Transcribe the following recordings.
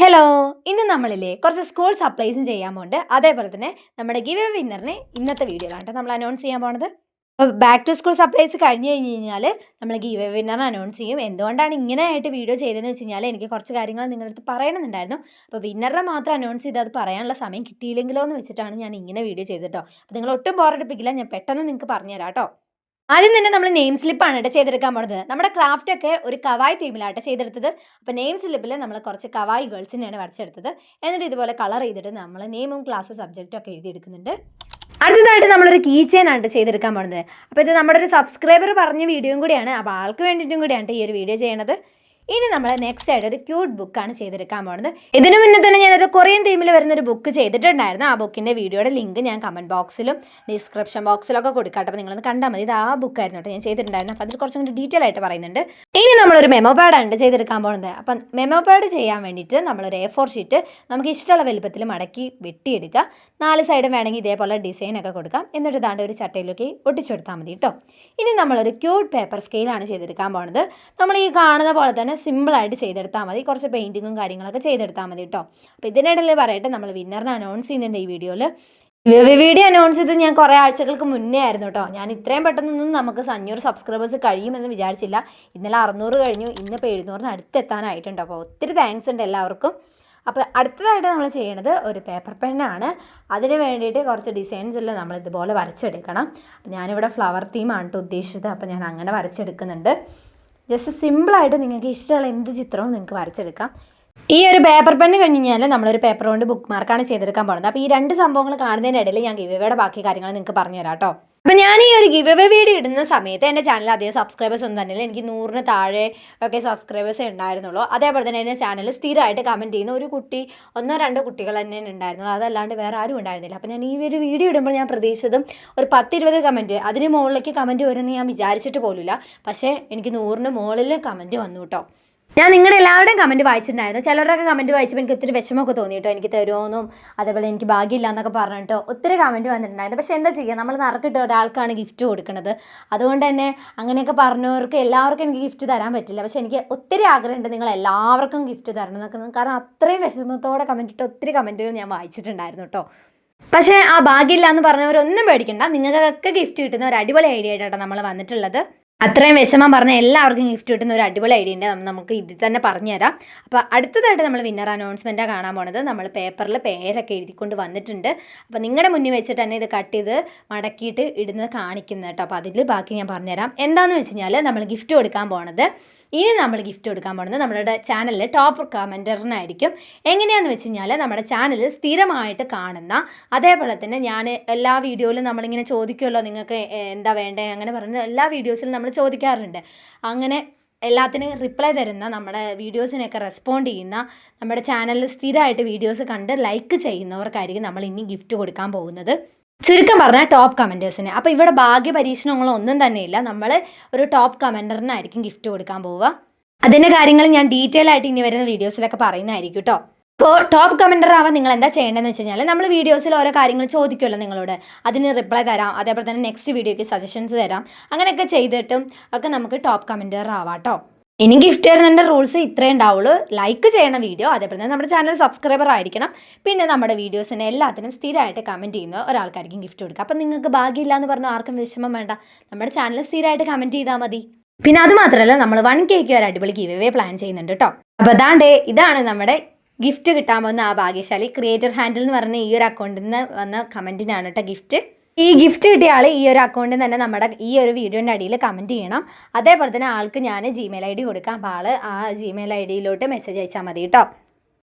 Hello, ഇന്ന് നമ്മളില്ലേ കുറച്ച് school സപ്ലൈസും ചെയ്യാൻ പോകുന്നുണ്ട്. അതേപോലെ തന്നെ നമ്മുടെ ഗിവ് എ വിന്നറിനെ ഇന്നത്തെ വീഡിയോയിലാണ് നമ്മൾ അനൗൺസ് ചെയ്യാൻ പോണത്. അപ്പോൾ ബാക്ക് ടു സ്കൂൾ സപ്ലൈസ് കഴിഞ്ഞ് കഴിഞ്ഞാൽ നമ്മൾ ഗിവ് എ വിന്നറിനെ അനൗൺസ് ചെയ്യും. എന്തുകൊണ്ടാണ് ഇങ്ങനെ ആയിട്ട് വീഡിയോ ചെയ്തതെന്ന് വെച്ച് കഴിഞ്ഞാൽ എനിക്ക് കുറച്ച് കാര്യങ്ങൾ നിങ്ങളുടെ അടുത്ത് പറയണമെന്നുണ്ടായിരുന്നു. അപ്പോൾ വിന്നറിനെ മാത്രം അനൗൺസ് ചെയ്ത് അത് പറയാനുള്ള സമയം കിട്ടിയില്ലെങ്കിലോ എന്ന് വെച്ചിട്ടാണ് ഞാൻ ഇങ്ങനെ വീഡിയോ ചെയ്തിട്ടോ. അപ്പോൾ നിങ്ങൾ ഒട്ടും ബോറടിപ്പിക്കില്ല, ഞാൻ പെട്ടെന്ന് നിങ്ങൾക്ക് പറഞ്ഞുതരാം കേട്ടോ. ആദ്യം തന്നെ നമ്മൾ നെയിം സ്ലിപ്പാണ് കേട്ടോ ചെയ്തെടുക്കാൻ പോണത്. നമ്മുടെ ക്രാഫ്റ്റ് ഒക്കെ ഒരു കവായ് തീമിലാട്ടോ ചെയ്തെടുത്തത്. അപ്പോൾ നെയിം സ്ലിപ്പിൽ നമ്മൾ കുറച്ച് കവായ് ഗേൾസിനെയാണ് വരച്ചെടുത്തത്. എന്നിട്ട് ഇതുപോലെ കളർ ചെയ്തിട്ട് നമ്മൾ നെയിമും ക്ലാസ് സബ്ജക്റ്റും ഒക്കെ എഴുതിയെടുക്കുന്നുണ്ട്. അടുത്തതായിട്ട് നമ്മളൊരു കീ ചെയിൻ ആണ് ചെയ്തെടുക്കാൻ പോകുന്നത്. അപ്പോൾ ഇത് നമ്മുടെ ഒരു സബ്സ്ക്രൈബർ പറഞ്ഞ വീഡിയോയും കൂടിയാണ്. അപ്പോൾ ആൾക്ക് വേണ്ടിയിട്ടും കൂടിയാണ് ഈ ഒരു വീഡിയോ ചെയ്യണത്. ഇനി നമ്മൾ നെക്സ്റ്റ് ആയിട്ട് ഒരു ക്യൂട്ട് ബുക്കാണ് ചെയ്തെടുക്കാൻ പോകുന്നത്. ഇതിനു മുന്നേ തന്നെ ഞാനൊരു കൊറിയൻ തീമിൽ വരുന്നൊരു ബുക്ക് ചെയ്തിട്ടുണ്ടായിരുന്നു. ആ ബുക്കിൻ്റെ വീഡിയോയുടെ ലിങ്ക് ഞാൻ കമൻറ്റ് ബോക്സിലും ഡിസ്ക്രിപ്ഷൻ ബോക്സിലൊക്കെ കൊടുക്കാം. അപ്പോൾ നിങ്ങളൊന്ന് കണ്ടാൽ മതി. ഇത് ആ ബുക്കായിരുന്നു കേട്ടോ ഞാൻ ചെയ്തിട്ടുണ്ടായിരുന്നു. അപ്പോൾ അതിൽ കുറച്ചും കൂടി ഡീറ്റെയിൽ ആയിട്ട് പറയുന്നുണ്ട്. ഇനി നമ്മളൊരു മെമോ പാഡാണ് ചെയ്തെടുക്കാൻ പോകുന്നത്. അപ്പം മെമോ പാഡ് ചെയ്യാൻ വേണ്ടിയിട്ട് നമ്മളൊരു A4 ഷീറ്റ് നമുക്ക് ഇഷ്ടമുള്ള വലുപ്പത്തിൽ മടക്കി വെട്ടിയെടുക്കുക. 4 സൈഡും വേണമെങ്കിൽ ഇതേപോലെ ഡിസൈനൊക്കെ കൊടുക്കാം. എന്നിട്ട് ഇതാണ്ട് ഒരു ചട്ടയിലേക്ക് ഒട്ടിച്ചെടുത്താൽ മതി കേട്ടോ. ഇനി നമ്മളൊരു ക്യൂട്ട് പേപ്പർ സ്കെയിലാണ് ചെയ്തെടുക്കാൻ പോകുന്നത്. നമ്മൾ ഈ കാണുന്ന പോലെ തന്നെ സിമ്പിളായിട്ട് ചെയ്തെടുത്താൽ മതി. കുറച്ച് പെയിൻറ്റിങ്ങും കാര്യങ്ങളൊക്കെ ചെയ്തെടുത്താൽ മതി കേട്ടോ. അപ്പോൾ ഇതിനിടയിൽ പറയട്ടെ, നമ്മൾ വിന്നറിനെ അനൗൺസ് ചെയ്യുന്നുണ്ട് ഈ വീഡിയോയിൽ. വീഡിയോ അനൗൺസ് ചെയ്ത് ഞാൻ കുറേ ആഴ്ചകൾക്ക് മുന്നേ ആയിരുന്നു കേട്ടോ. ഞാൻ ഇത്രയും പെട്ടെന്നൊന്നും നമുക്ക് 500 സബ്സ്ക്രൈബേഴ്സ് കഴിയുമെന്ന് വിചാരിച്ചില്ല. ഇന്നലെ 600 കഴിഞ്ഞു, ഇന്നിപ്പോൾ 700 അടുത്തെത്താനായിട്ടുണ്ട്. അപ്പോൾ ഒത്തിരി താങ്ക്സ് ഉണ്ട് എല്ലാവർക്കും. അപ്പോൾ അടുത്തതായിട്ട് നമ്മൾ ചെയ്യണത് ഒരു പേപ്പർ പെന്നാണ്. അതിന് വേണ്ടിയിട്ട് കുറച്ച് ഡിസൈൻസ് എല്ലാം നമ്മൾ ഇതുപോലെ വരച്ചെടുക്കണം. ഞാനിവിടെ ഫ്ലവർ തീമാണ് കേട്ടോ ഉദ്ദേശിച്ചത്. അപ്പോൾ ഞാൻ അങ്ങനെ വരച്ചെടുക്കുന്നുണ്ട്. ജസ്റ്റ് സിമ്പിളായിട്ട് നിങ്ങൾക്ക് ഇഷ്ടമുള്ള എന്ത് ചിത്രവും നിങ്ങൾക്ക് വരച്ചെടുക്കാം. ഈ ഒരു പേപ്പർ പെണ്ണ് കഴിഞ്ഞ് കഴിഞ്ഞാൽ നമ്മളൊരു പേപ്പർ കൊണ്ട് ബുക്ക് മാർക്കാണ് ചെയ്തെടുക്കാൻ പോകുന്നത്. അപ്പോൾ ഈ രണ്ട് സംഭവങ്ങൾ കാണുന്നതിനിടയിൽ ഞാൻ ഗിവ് എവേയുടെ ബാക്കി കാര്യങ്ങൾ നിങ്ങൾക്ക് പറഞ്ഞുതരാം കേട്ടോ. അപ്പോൾ ഞാൻ ഈ ഒരു ഗിവ് എവേ വീഡിയോ ഇടുന്ന സമയത്ത് എൻ്റെ ചാനൽ അധികം സബ്സ്ക്രൈബേഴ്സ് ഒന്നും തന്നെയില്ല. എനിക്ക് 100-ന് താഴെ ഒക്കെ സബ്സ്ക്രൈബേഴ്സേ ഉണ്ടായിരുന്നുള്ളൂ. അതേപോലെ തന്നെ എൻ്റെ ചാനൽ സ്ഥിരമായിട്ട് കമൻറ്റ് ചെയ്യുന്ന ഒരു കുട്ടി, 1-2 കുട്ടികൾ തന്നെ ഉണ്ടായിരുന്നുള്ളൂ. അതല്ലാണ്ട് വേറെ ആരും ഉണ്ടായിരുന്നില്ല. അപ്പോൾ ഞാൻ ഈ ഒരു വീഡിയോ ഇടുമ്പോൾ ഞാൻ പ്രതീക്ഷിച്ചതും ഒരു 10-20 കമൻറ്റ്, അതിന് മുകളിലേക്ക് കമൻറ്റ് വരുമെന്ന് ഞാൻ വിചാരിച്ചിട്ട് പോലുമില്ല. പക്ഷേ എനിക്ക് 100-ന് മുകളിൽ കമൻറ്റ് വന്നു കേട്ടോ. ഞാൻ നിങ്ങളുടെ എല്ലാവരുടെയും കമൻറ്റ് വായിച്ചിട്ടുണ്ടായിരുന്നു. ചിലരുടെയൊക്കെ കമൻറ്റ് വായിച്ചപ്പോൾ എനിക്ക് ഒത്തിരി വിഷമമൊക്കെ തോന്നിയിട്ടോ. എനിക്ക് തരുമോന്നും അതേപോലെ എനിക്ക് ഭാഗ്യമില്ല എന്നൊക്കെ പറഞ്ഞിട്ടോ ഒത്തിരി കമൻറ്റ് വന്നിട്ടുണ്ടായിരുന്നു. പക്ഷേ എന്താ ചെയ്യുക, നമ്മൾ നറുക്കിട്ട് ഒരാൾക്കാണ് ഗിഫ്റ്റ് കൊടുക്കുന്നത്. അതുകൊണ്ട് തന്നെ അങ്ങനെയൊക്കെ പറഞ്ഞവർക്ക് എല്ലാവർക്കും എനിക്ക് ഗിഫ്റ്റ് തരാൻ പറ്റില്ല. പക്ഷേ എനിക്ക് ഒത്തിരി ആഗ്രഹമുണ്ട് നിങ്ങൾ എല്ലാവർക്കും ഗിഫ്റ്റ് തരണം എന്നൊക്കെ. കാരണം അത്രയും വിഷമത്തോടെ കമൻറ്റ് ഇട്ട് ഒത്തിരി കമൻറ്റുകൾ ഞാൻ വായിച്ചിട്ടുണ്ടായിരുന്നു കേട്ടോ. പക്ഷേ ആ ഭാഗ്യമില്ല എന്ന് പറഞ്ഞവരൊന്നും പേടിക്കണ്ട, നിങ്ങൾക്കൊക്കെ ഗിഫ്റ്റ് കിട്ടുന്ന ഒരു അടിപൊളി ഐഡിയ ആയിട്ടാണ് നമ്മൾ വന്നിട്ടുള്ളത്. അത്രയും വിഷമം പറഞ്ഞ എല്ലാവർക്കും ഗിഫ്റ്റ് കിട്ടുന്ന ഒരു അടിപൊളി ഐഡിയ ഉണ്ട്. നമുക്ക് ഇതിൽ തന്നെ പറഞ്ഞുതരാം. അപ്പോൾ അടുത്തതായിട്ട് നമ്മൾ വിന്നർ അനൗൺസ്മെൻറ്റാണ് കാണാൻ പോണത്. നമ്മൾ പേപ്പറിൽ പേരൊക്കെ എഴുതിക്കൊണ്ട് വന്നിട്ടുണ്ട്. അപ്പോൾ നിങ്ങളുടെ മുന്നിൽ വെച്ചിട്ട് തന്നെ ഇത് കട്ട് ചെയ്ത് മടക്കിയിട്ട് ഇടുന്നത് കാണിക്കുന്നത് കേട്ടോ. അപ്പോൾ അതിൽ ബാക്കി ഞാൻ പറഞ്ഞുതരാം. എന്താണെന്ന് വെച്ച് കഴിഞ്ഞാൽ നമ്മൾ ഗിഫ്റ്റ് കൊടുക്കാൻ പോണത്, ഇനി നമ്മൾ ഗിഫ്റ്റ് കൊടുക്കാൻ പോകുന്നത് നമ്മുടെ ചാനലിൽ ടോപ്പ് കമൻറ്ററിനായിരിക്കും. എങ്ങനെയാണെന്ന് വെച്ച് കഴിഞ്ഞാൽ നമ്മുടെ ചാനലിൽ സ്ഥിരമായിട്ട് കാണുന്ന, അതേപോലെ തന്നെ ഞാൻ എല്ലാ വീഡിയോയിലും നമ്മളിങ്ങനെ ചോദിക്കുമല്ലോ നിങ്ങൾക്ക് എന്താ വേണ്ടത് അങ്ങനെ പറയുന്നത് എല്ലാ വീഡിയോസിലും നമ്മൾ ചോദിക്കാറുണ്ട്. അങ്ങനെ എല്ലാത്തിനും റിപ്ലൈ തരുന്ന, നമ്മുടെ വീഡിയോസിനൊക്കെ റെസ്പോണ്ട് ചെയ്യുന്ന, നമ്മുടെ ചാനലിൽ സ്ഥിരമായിട്ട് വീഡിയോസ് കണ്ട് ലൈക്ക് ചെയ്യുന്നവർക്കായിരിക്കും നമ്മൾ ഇനി ഗിഫ്റ്റ് കൊടുക്കാൻ പോകുന്നത്. ചുരുക്കം പറഞ്ഞാൽ ടോപ്പ് കമൻറ്റേഴ്സിന്. അപ്പോൾ ഇവിടെ ഭാഗ്യ പരീക്ഷണങ്ങളൊന്നും തന്നെയില്ല. നമ്മൾ ഒരു ടോപ്പ് കമൻറ്ററിനായിരിക്കും ഗിഫ്റ്റ് കൊടുക്കാൻ പോവുക. അതിൻ്റെ കാര്യങ്ങൾ ഞാൻ ഡീറ്റെയിൽ ആയിട്ട് ഇനി വരുന്ന വീഡിയോസിലൊക്കെ പറയുന്നതായിരിക്കും കേട്ടോ. അപ്പോൾ ടോപ്പ് കമൻറ്റർ ആവാൻ നിങ്ങൾ എന്താ ചെയ്യേണ്ടതെന്ന് വെച്ച് കഴിഞ്ഞാൽ, നമ്മൾ വീഡിയോസിൽ ഓരോ കാര്യങ്ങൾ ചോദിക്കുമല്ലോ നിങ്ങളോട്, അതിന് റിപ്ലൈ തരാം. അതേപോലെ തന്നെ നെക്സ്റ്റ് വീഡിയോയ്ക്ക് സജഷൻസ് തരാം. അങ്ങനെയൊക്കെ ചെയ്തിട്ടും ഒക്കെ നമുക്ക് ടോപ്പ് കമൻറ്റർ ആവാം കേട്ടോ. ഇനി ഗിഫ്റ്റ് തരുന്നതിൻ്റെ റൂൾസ് ഇത്രേ ഉണ്ടാവുള്ളൂ. ലൈക്ക് ചെയ്യണം വീഡിയോ, അതേപോലെ തന്നെ നമ്മുടെ ചാനൽ സബ്സ്ക്രൈബർ ആയിരിക്കണം. പിന്നെ നമ്മുടെ വീഡിയോസിന് എല്ലാത്തിനും സ്ഥിരമായിട്ട് കമൻറ്റ് ചെയ്യുന്ന ഒരാൾക്കായിരിക്കും ഗിഫ്റ്റ് കൊടുക്കുക. അപ്പം നിങ്ങൾക്ക് ഭാഗ്യമില്ല എന്ന് പറഞ്ഞാൽ ആർക്കും വിഷമം വേണ്ട, നമ്മുടെ ചാനൽ സ്ഥിരമായിട്ട് കമൻറ്റ് ചെയ്താൽ മതി. പിന്നെ അത് മാത്രമല്ല, നമ്മൾ 1K ഒരു അടിപൊളി ഗിവ് എവേ പ്ലാൻ ചെയ്യുന്നുണ്ട് കേട്ടോ. അപ്പോൾ ഇതാണ് നമ്മുടെ ഗിഫ്റ്റ് കിട്ടാൻ പോകുന്ന ആ ഭാഗ്യശാലി. ക്രിയേറ്റർ ഹാൻഡിൽ എന്ന് പറഞ്ഞ ഈ ഒരു അക്കൗണ്ടിൽ നിന്ന് വന്ന കമൻറ്റിനാണ് കേട്ടോ ഗിഫ്റ്റ്. ഈ ഗിഫ്റ്റ് കിട്ടിയ ആൾ ഈ ഒരു അക്കൗണ്ടിൽ തന്നെ നമ്മുടെ ഈ ഒരു വീഡിയോൻ്റെ അടിയിൽ കമൻറ്റ് ചെയ്യണം. അതേപോലെ തന്നെ ആൾക്ക് ഞാൻ Gmail ID കൊടുക്കാം. അപ്പോൾ ആൾ ആ Gmail ID മെസ്സേജ് അയച്ചാൽ മതി കേട്ടോ.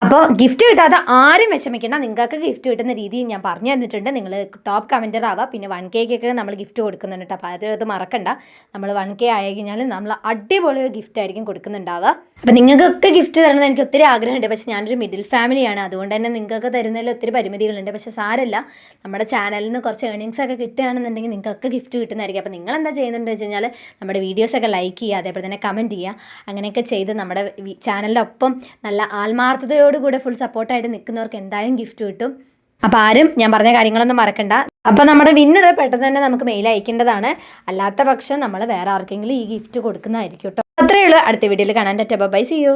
അപ്പോൾ ഗിഫ്റ്റ് കിട്ടാതെ ആരും വിഷമിക്കേണ്ട, നിങ്ങൾക്ക് ഗിഫ്റ്റ് കിട്ടുന്ന രീതി ഞാൻ പറഞ്ഞു തന്നിട്ടുണ്ട്. നിങ്ങൾ ടോപ്പ് കമൻറ്റർ ആവുക. പിന്നെ 1K നമ്മൾ ഗിഫ്റ്റ് കൊടുക്കുന്നുണ്ട് കേട്ടോ. അപ്പോൾ അത് മറക്കണ്ട. നമ്മൾ 1K ആയി കഴിഞ്ഞാൽ നമ്മൾ അടിപൊളി ഗിഫ്റ്റ് ആയിരിക്കും കൊടുക്കുന്നുണ്ടാവുക. അപ്പോൾ നിങ്ങൾക്കൊക്കെ ഗിഫ്റ്റ് തരണമെന്ന് എനിക്ക് ഒത്തിരി ആഗ്രഹമുണ്ട്. പക്ഷേ ഞാനൊരു മിഡിൽ ഫാമിലിയാണ്, അതുകൊണ്ട് തന്നെ നിങ്ങൾക്ക് തരുന്നതിൽ ഒത്തിരി പരിമിതികളുണ്ട്. പക്ഷേ സാരമില്ല, നമ്മുടെ ചാനലിൽ നിന്ന് കുറച്ച് ഏർണിങ്സ് ഒക്കെ കിട്ടുകയാണെന്നുണ്ടെങ്കിൽ നിങ്ങൾക്കൊക്കെ ഗിഫ്റ്റ് കിട്ടുന്നതായിരിക്കും. അപ്പോൾ നിങ്ങൾ എന്താ ചെയ്യുന്നുണ്ടെന്ന് വെച്ച് കഴിഞ്ഞാൽ നമ്മുടെ വീഡിയോസൊക്കെ ലൈക്ക് ചെയ്യുക, അതേപോലെ തന്നെ കമൻറ്റ് ചെയ്യുക. അങ്ങനെയൊക്കെ ചെയ്ത് നമ്മുടെ ചാനലിൻ്റെ ഒപ്പം നല്ല ആത്മാർത്ഥതയോടുകൂടെ ഫുൾ സപ്പോർട്ടായിട്ട് നിൽക്കുന്നവർക്ക് എന്തായാലും ഗിഫ്റ്റ് കിട്ടും. അപ്പോൾ ആരും ഞാൻ പറഞ്ഞ കാര്യങ്ങളൊന്നും മറക്കണ്ട. അപ്പോൾ നമ്മുടെ വിന്നർ പെട്ടെന്ന് തന്നെ നമുക്ക് മെയിൽ അയക്കേണ്ടതാണ്. അല്ലാത്ത പക്ഷം നമ്മൾ വേറെ ആർക്കെങ്കിലും ഈ ഗിഫ്റ്റ് കൊടുക്കുന്നതായിരിക്കും കേട്ടോ. അത്രയേ ഉള്ളൂ. അടുത്ത വീഡിയോയിൽ കാണാൻ. Bye, see U.